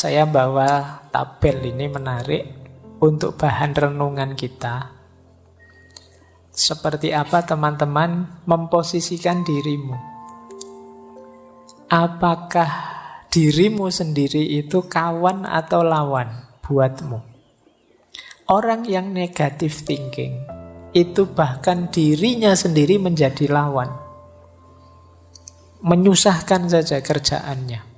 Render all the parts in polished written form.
Saya bawa tabel ini menarik untuk bahan renungan kita. Seperti apa teman-teman memposisikan dirimu? Apakah dirimu sendiri itu kawan atau lawan buatmu? Orang yang negatif thinking itu bahkan dirinya sendiri menjadi lawan. Menyusahkan saja kerjaannya.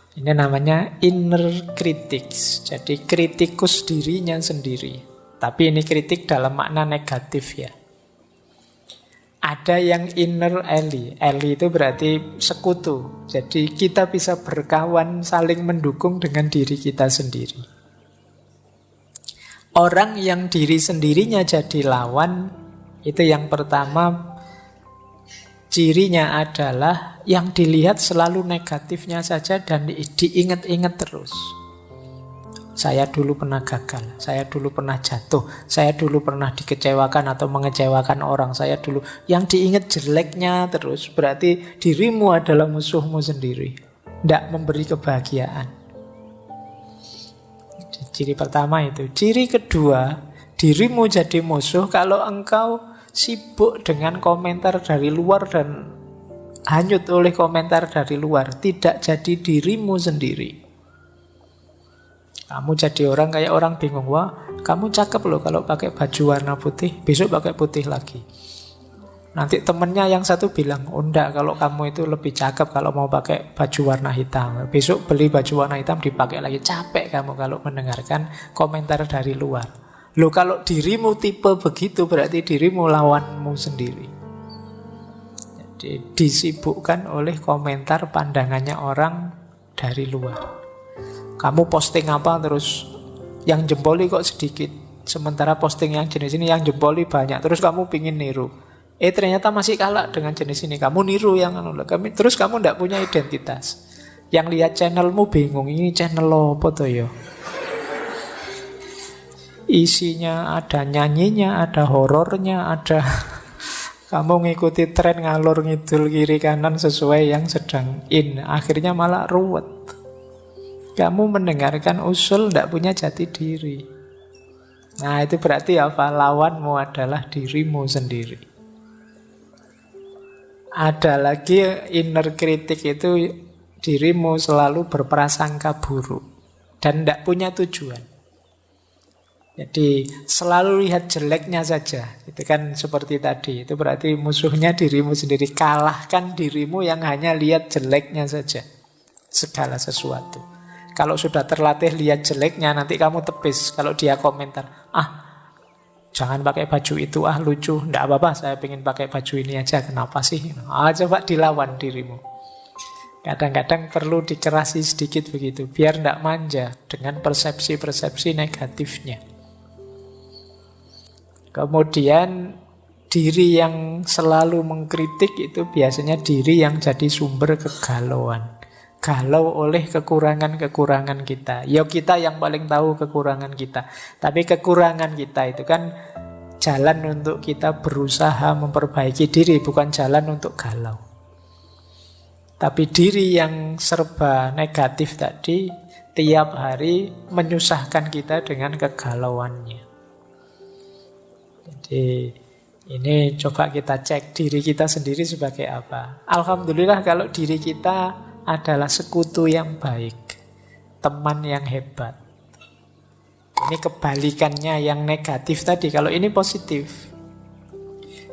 Ini namanya inner critics. Jadi kritikus dirinya sendiri. Tapi ini kritik dalam makna negatif ya. Ada yang inner ally. Ally itu berarti sekutu. Jadi kita bisa berkawan, saling mendukung dengan diri kita sendiri. Orang yang diri sendirinya jadi lawan, itu yang pertama, cirinya adalah yang dilihat selalu negatifnya saja dan diingat-ingat terus. Saya dulu pernah gagal, saya dulu pernah jatuh, saya dulu pernah dikecewakan atau mengecewakan orang, saya dulu. Yang diingat jeleknya terus, berarti dirimu adalah musuhmu sendiri. Tidak memberi kebahagiaan. Ciri pertama itu. Ciri kedua, dirimu jadi musuh kalau engkau sibuk dengan komentar dari luar dan hanyut oleh komentar dari luar, tidak jadi dirimu sendiri. Kamu jadi orang kayak orang bingung, wah kamu cakep loh kalau pakai baju warna putih, besok pakai putih lagi. Nanti temennya yang satu bilang, oh enggak, kalau kamu itu lebih cakep kalau mau pakai baju warna hitam. Besok beli baju warna hitam dipakai lagi. Capek kamu kalau mendengarkan komentar dari luar. Loh, kalau dirimu tipe begitu berarti dirimu lawanmu sendiri. Jadi disibukkan oleh komentar pandangannya orang dari luar. Kamu posting apa terus yang jempoli kok sedikit, sementara posting yang jenis ini yang jempoli banyak, terus kamu pingin niru. Ternyata masih kalah dengan jenis ini. Kamu niru yang terus kamu tidak punya identitas. Yang lihat channelmu bingung, ini channel apa tuh ya? Isinya ada nyanyinya, ada horornya, ada kamu ngikuti tren ngalur ngidul kiri kanan sesuai yang sedang in. Akhirnya malah ruwet. Kamu mendengarkan usul tidak punya jati diri. Nah itu berarti apa? Lawanmu adalah dirimu sendiri. Ada lagi inner critic itu dirimu selalu berprasangka buruk dan tidak punya tujuan. Jadi selalu lihat jeleknya saja. Itu kan seperti tadi. Itu berarti musuhnya dirimu sendiri. Kalahkan dirimu yang hanya lihat jeleknya saja. Segala sesuatu. Kalau sudah terlatih lihat jeleknya, nanti kamu tepis. Kalau dia komentar, jangan pakai baju itu, lucu. Tidak apa-apa, saya ingin pakai baju ini aja. Kenapa sih? Coba dilawan dirimu. Kadang-kadang perlu dikerasi sedikit begitu. Biar tidak manja dengan persepsi-persepsi negatifnya. Kemudian diri yang selalu mengkritik itu biasanya diri yang jadi sumber kegalauan. Galau oleh kekurangan-kekurangan kita. Ya kita yang paling tahu kekurangan kita. Tapi kekurangan kita itu kan jalan untuk kita berusaha memperbaiki diri, bukan jalan untuk galau. Tapi diri yang serba negatif tadi tiap hari menyusahkan kita dengan kegalauannya. Jadi ini coba kita cek diri kita sendiri sebagai apa. Alhamdulillah kalau diri kita adalah sekutu yang baik, teman yang hebat. Ini kebalikannya yang negatif tadi. Kalau ini positif,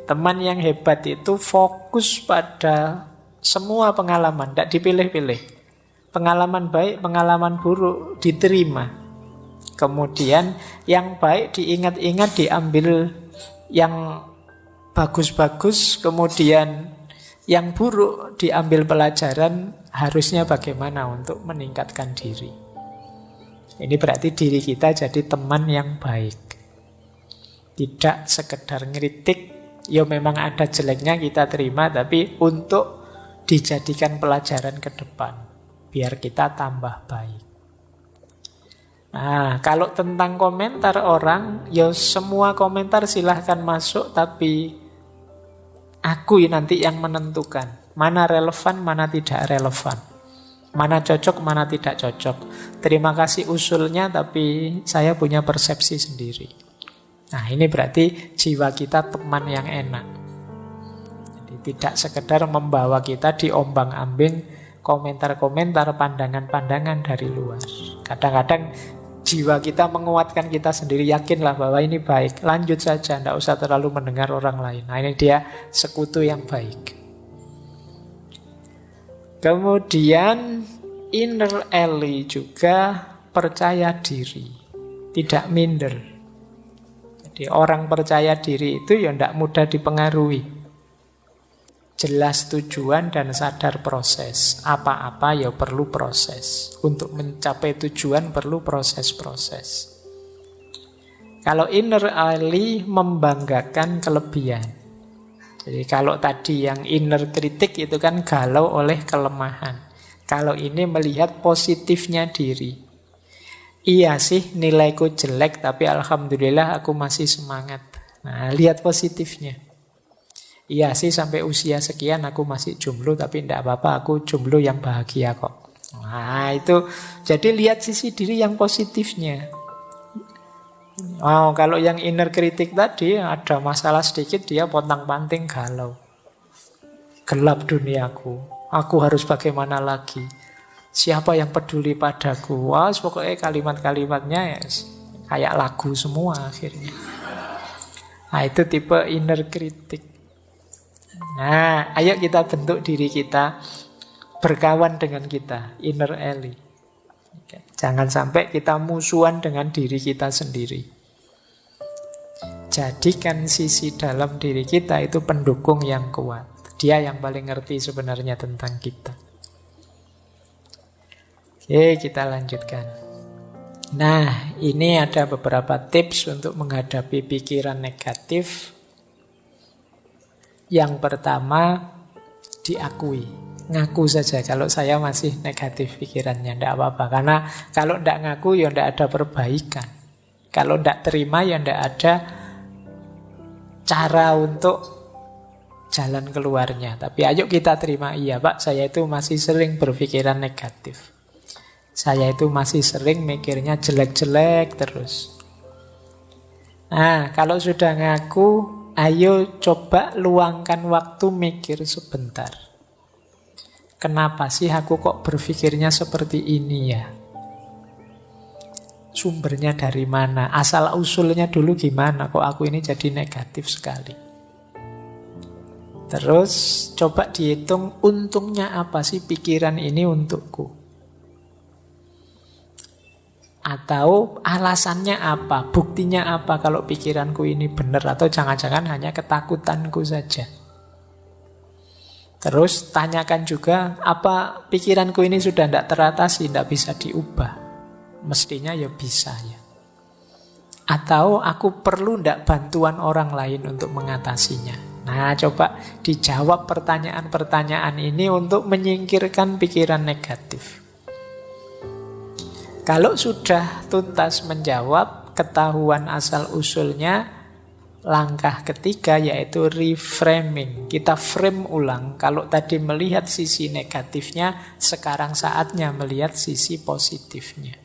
teman yang hebat itu fokus pada semua pengalaman, tidak dipilih-pilih. Pengalaman baik, pengalaman buruk diterima. Kemudian yang baik diingat-ingat, diambil yang bagus-bagus, kemudian yang buruk diambil pelajaran, harusnya bagaimana untuk meningkatkan diri. Ini berarti diri kita jadi teman yang baik. Tidak sekedar ngeritik, ya memang ada jeleknya kita terima, tapi untuk dijadikan pelajaran ke depan, biar kita tambah baik. Nah, kalau tentang komentar orang, ya semua komentar silahkan masuk, tapi aku nanti yang menentukan mana relevan, mana tidak relevan, mana cocok, mana tidak cocok. Terima kasih usulnya, tapi saya punya persepsi sendiri. Nah, ini berarti jiwa kita teman yang enak. Jadi tidak sekedar membawa kita diombang-ambing komentar-komentar, pandangan-pandangan dari luar. Kadang-kadang jiwa kita menguatkan kita sendiri, yakinlah bahwa ini baik, lanjut saja, tidak usah terlalu mendengar orang lain. Nah, ini dia sekutu yang baik. Kemudian inner ally juga percaya diri, tidak minder. Jadi orang percaya diri itu ya tidak mudah dipengaruhi. Jelas tujuan dan sadar proses. Apa-apa ya perlu proses. Untuk mencapai tujuan perlu proses-proses. Kalau inner ally membanggakan kelebihan. Jadi kalau tadi yang inner kritik itu kan galau oleh kelemahan. Kalau ini melihat positifnya diri. Iya sih, nilaiku jelek, tapi alhamdulillah aku masih semangat. Nah, lihat positifnya. Iya sih, sampai usia sekian aku masih jomblo, tapi tidak apa-apa, aku jomblo yang bahagia kok. Nah, itu jadi lihat sisi diri yang positifnya. Oh, kalau yang inner kritik tadi, ada masalah sedikit, dia pontang-panting galau. Gelap duniaku, aku harus bagaimana lagi? Siapa yang peduli padaku? Wah, pokoknya kalimat-kalimatnya ya, kayak lagu semua akhirnya. Nah, itu tipe inner kritik. Nah, ayo kita bentuk diri kita berkawan dengan kita, inner ally. Jangan sampai kita musuhan dengan diri kita sendiri. Jadikan sisi dalam diri kita itu pendukung yang kuat. Dia yang paling ngerti sebenarnya tentang kita. Oke, kita lanjutkan. Nah, ini ada beberapa tips untuk menghadapi pikiran negatif. Yang pertama, diakui. Ngaku saja kalau saya masih negatif pikirannya, tidak apa-apa. Karena kalau tidak ngaku, ya tidak ada perbaikan. Kalau tidak terima, ya tidak ada cara untuk jalan keluarnya. Tapi ayo kita terima, iya Pak, saya itu masih sering berpikiran negatif. Saya itu masih sering mikirnya jelek-jelek terus. Nah, kalau sudah ngaku, ayo coba luangkan waktu mikir sebentar. Kenapa sih aku kok berpikirnya seperti ini ya? Sumbernya dari mana? Asal-usulnya dulu gimana kok aku ini jadi negatif sekali? Terus coba dihitung untungnya apa sih pikiran ini untukku? Atau alasannya apa, buktinya apa kalau pikiranku ini benar, atau jangan-jangan hanya ketakutanku saja. Terus tanyakan juga, apa pikiranku ini sudah tidak teratasi, tidak bisa diubah? Mestinya ya bisa ya. Atau aku perlu tidak bantuan orang lain untuk mengatasinya? Nah, coba dijawab pertanyaan-pertanyaan ini untuk menyingkirkan pikiran negatif. Kalau sudah tuntas menjawab, ketahuan asal-usulnya, langkah ketiga yaitu reframing. Kita frame ulang. Kalau tadi melihat sisi negatifnya, sekarang saatnya melihat sisi positifnya.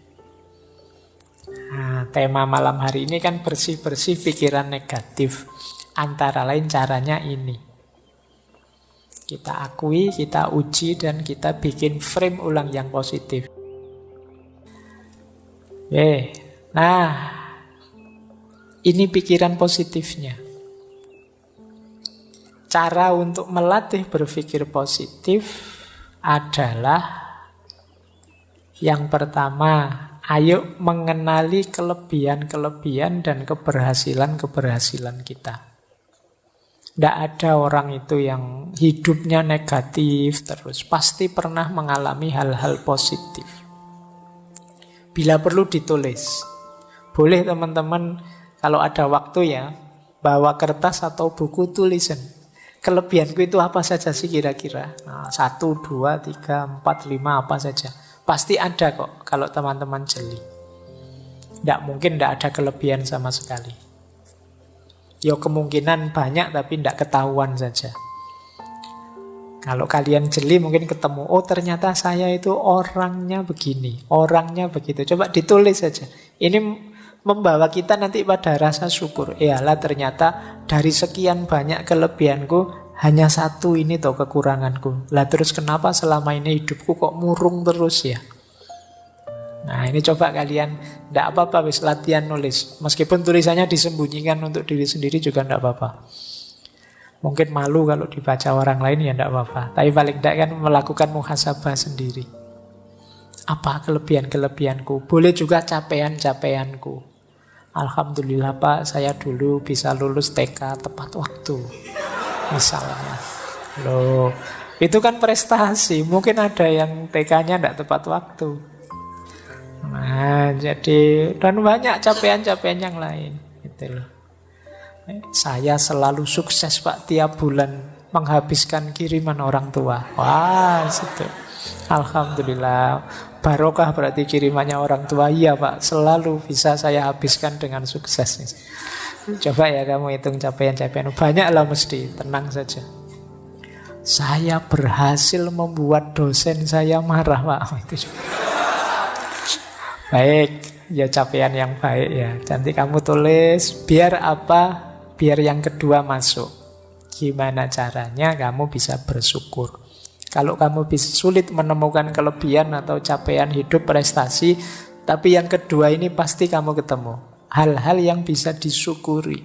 Nah, tema malam hari ini kan bersih-bersih pikiran negatif. Antara lain caranya ini. Kita akui, kita uji, dan kita bikin frame ulang yang positif. Nah, ini pikiran positifnya. Cara untuk melatih berpikir positif adalah yang pertama, ayo mengenali kelebihan-kelebihan dan keberhasilan-keberhasilan kita. Tidak ada orang itu yang hidupnya negatif terus. Pasti pernah mengalami hal-hal positif. Bila perlu ditulis. Boleh teman-teman kalau ada waktu ya, bawa kertas atau buku tulisan. Kelebihanku itu apa saja sih kira-kira? Nah, 1, 2, 3, 4, 5 apa saja. Pasti ada kok kalau teman-teman jeli. Tidak mungkin tidak ada kelebihan sama sekali. Ya kemungkinan banyak tapi tidak ketahuan saja. Kalau kalian jeli mungkin ketemu, oh ternyata saya itu orangnya begini, orangnya begitu. Coba ditulis saja. Ini membawa kita nanti pada rasa syukur. Iyalah ternyata dari sekian banyak kelebihanku, hanya satu ini toh kekuranganku. Lah terus kenapa selama ini hidupku kok murung terus ya? Nah ini coba kalian, tidak apa-apa wis latihan nulis. Meskipun tulisannya disembunyikan untuk diri sendiri juga tidak apa-apa. Mungkin malu kalau dibaca orang lain ya tidak apa-apa. Tapi paling tidak kan melakukan muhasabah sendiri. Apa kelebihan-kelebihanku? Boleh juga capaian-capaianku. Alhamdulillah Pak, saya dulu bisa lulus TK tepat waktu. Misalnya. Loh, itu kan prestasi. Mungkin ada yang TK-nya tidak tepat waktu. Nah, jadi dan banyak capaian-capaian yang lain. Gitu loh. Saya selalu sukses Pak, tiap bulan menghabiskan kiriman orang tua. Wah, situ. Alhamdulillah. Barokah berarti kirimannya orang tua. Iya Pak, selalu bisa saya habiskan dengan sukses. Coba ya kamu hitung capaian-capaian. Banyaklah mesti, tenang saja. Saya berhasil membuat dosen saya marah Pak. Itu juga. Baik, ya capaian yang baik ya. Nanti kamu tulis, biar apa? Biar yang kedua masuk. Gimana caranya kamu bisa bersyukur? Kalau kamu bisa sulit menemukan kelebihan atau capaian hidup prestasi, tapi yang kedua ini pasti kamu ketemu. Hal-hal yang bisa disyukuri.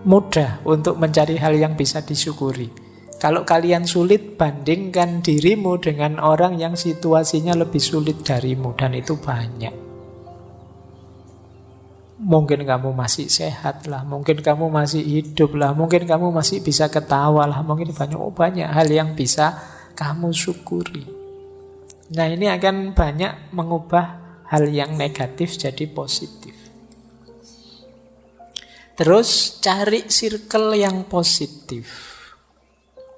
Mudah untuk mencari hal yang bisa disyukuri. Kalau kalian sulit, bandingkan dirimu dengan orang yang situasinya lebih sulit darimu. Dan itu banyak. Mungkin kamu masih sehat lah, mungkin kamu masih hidup lah, mungkin kamu masih bisa ketawa lah, mungkin banyak hal yang bisa kamu syukuri. Nah ini akan banyak mengubah hal yang negatif jadi positif. Terus cari circle yang positif.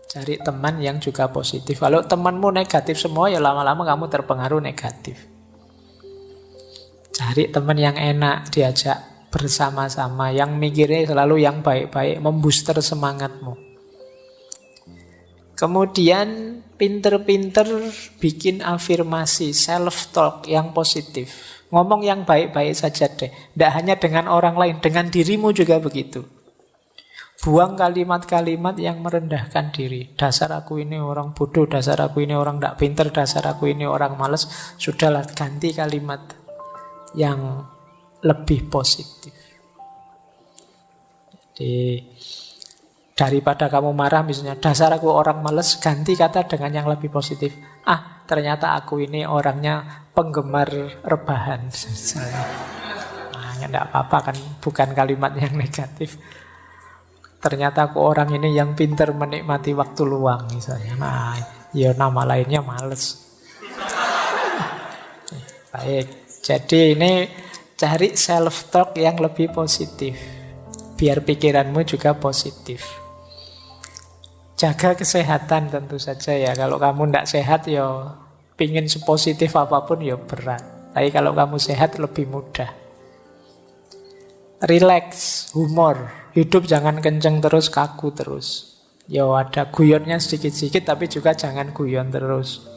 Cari teman yang juga positif. Kalau temanmu negatif semua ya lama-lama kamu terpengaruh negatif. Cari teman yang enak, diajak bersama-sama, yang mikirnya selalu yang baik-baik, membooster semangatmu. Kemudian pinter-pinter bikin afirmasi, self-talk yang positif. Ngomong yang baik-baik saja deh. Tidak hanya dengan orang lain, dengan dirimu juga begitu. Buang kalimat-kalimat yang merendahkan diri. Dasar aku ini orang bodoh, dasar aku ini orang tidak pinter, dasar aku ini orang malas. Sudahlah, ganti kalimat yang lebih positif. Jadi daripada kamu marah misalnya, dasar aku orang malas, ganti kata dengan yang lebih positif. Ah, ternyata aku ini orangnya penggemar rebahan. Nah, tidak apa-apa kan, bukan kalimat yang negatif. Ternyata aku orang ini yang pintar menikmati waktu luang misalnya. Nah, ya nama lainnya males. Baik. Jadi ini cari self-talk yang lebih positif. Biar pikiranmu juga positif. Jaga kesehatan tentu saja ya. Kalau kamu tidak sehat ya pingin sepositif apapun ya berat. Tapi kalau kamu sehat lebih mudah. Relax, humor. Hidup jangan kenceng terus, kaku terus. Ya ada guyonnya sedikit-sedikit tapi juga jangan guyon terus.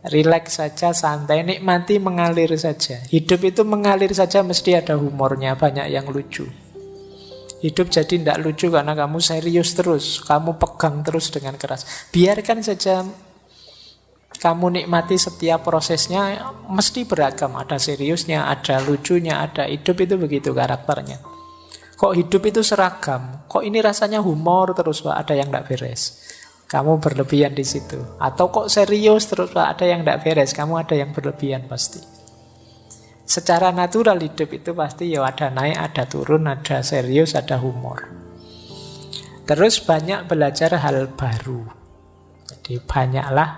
Relax saja, santai, nikmati, mengalir saja. Hidup itu mengalir saja, mesti ada humornya, banyak yang lucu. Hidup jadi tidak lucu karena kamu serius terus, kamu pegang terus dengan keras. Biarkan saja kamu nikmati setiap prosesnya, mesti beragam. Ada seriusnya, ada lucunya, ada hidup itu begitu karakternya. Kok hidup itu seragam? Kok ini rasanya humor terus, Pak? Ada yang tidak beres. Kamu berlebihan di situ. Atau kok serius terus Pak, ada yang tidak beres. Kamu ada yang berlebihan pasti. Secara natural hidup itu pasti ya ada naik, ada turun, ada serius, ada humor. Terus banyak belajar hal baru. Jadi banyaklah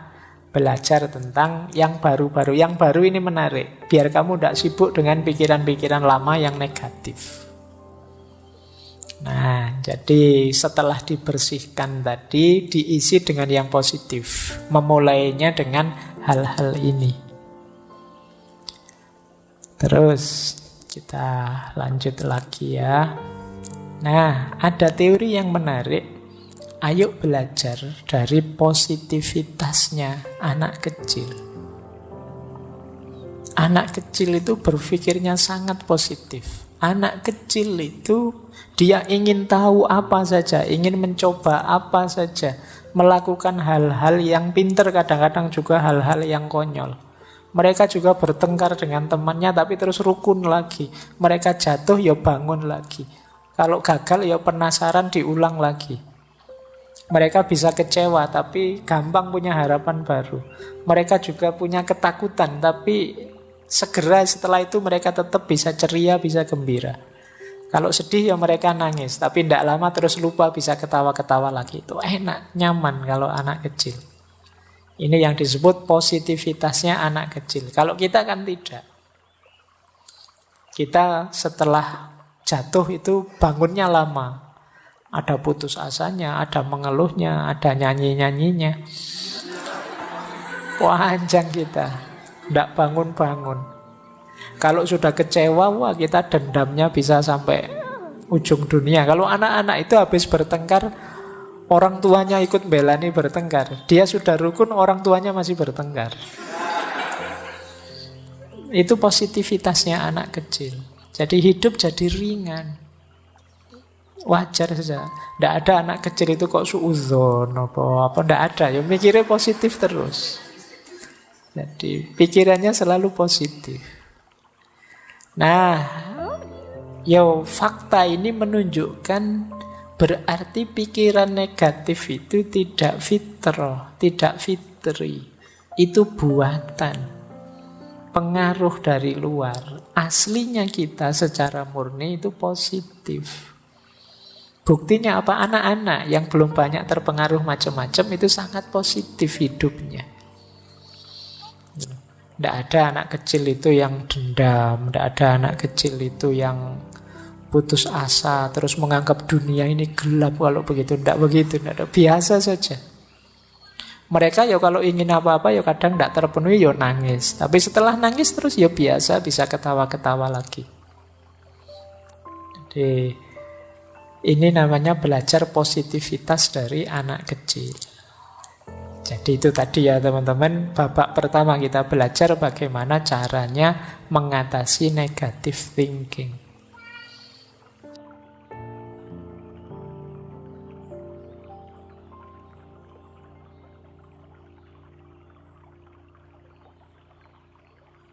belajar tentang yang baru-baru. Yang baru ini menarik. Biar kamu tidak sibuk dengan pikiran-pikiran lama yang negatif. Nah, jadi setelah dibersihkan tadi, diisi dengan yang positif. Memulainya dengan hal-hal ini. Terus kita lanjut lagi ya. Nah, ada teori yang menarik. Ayo belajar dari positivitasnya anak kecil. Anak kecil itu berpikirnya sangat positif. Anak kecil itu dia ingin tahu apa saja, ingin mencoba apa saja, melakukan hal-hal yang pintar, kadang-kadang juga hal-hal yang konyol. Mereka juga bertengkar dengan temannya tapi terus rukun lagi. Mereka jatuh ya bangun lagi. Kalau gagal ya penasaran diulang lagi. Mereka bisa kecewa tapi gampang punya harapan baru. Mereka juga punya ketakutan tapi segera setelah itu mereka tetap bisa ceria, bisa gembira. Kalau sedih ya mereka nangis, tapi tidak lama terus lupa, bisa ketawa-ketawa lagi. Itu enak, nyaman kalau anak kecil. Ini yang disebut positivitasnya anak kecil. Kalau kita kan tidak. Kita setelah jatuh itu bangunnya lama. Ada putus asanya, ada mengeluhnya, ada nyanyi-nyanyinya. Panjang kita. Tidak bangun-bangun. Kalau sudah kecewa, wah kita dendamnya bisa sampai ujung dunia. Kalau anak-anak itu habis bertengkar, orang tuanya ikut belani bertengkar. Dia sudah rukun, orang tuanya masih bertengkar. Itu positivitasnya anak kecil. Jadi hidup jadi ringan. Wajar saja. Tidak ada anak kecil itu kok suudzon apa. Tidak ada. Ya mikirnya positif terus. Jadi pikirannya selalu positif. Nah, fakta ini menunjukkan berarti pikiran negatif itu tidak fitrah, tidak fitri. Itu buatan, pengaruh dari luar. Aslinya kita secara murni itu positif. Buktinya apa? Anak-anak yang belum banyak terpengaruh macam-macam itu sangat positif hidupnya. Tidak ada anak kecil itu yang dendam, tidak ada anak kecil itu yang putus asa, terus menganggap dunia ini gelap kalau begitu. Tidak begitu, tidak ada. Biasa saja. Mereka ya kalau ingin apa-apa ya kadang tidak terpenuhi ya nangis. Tapi setelah nangis terus ya biasa, bisa ketawa-ketawa lagi. Jadi ini namanya belajar positivitas dari anak kecil. Jadi itu tadi ya teman-teman, babak pertama kita belajar bagaimana caranya mengatasi negative thinking.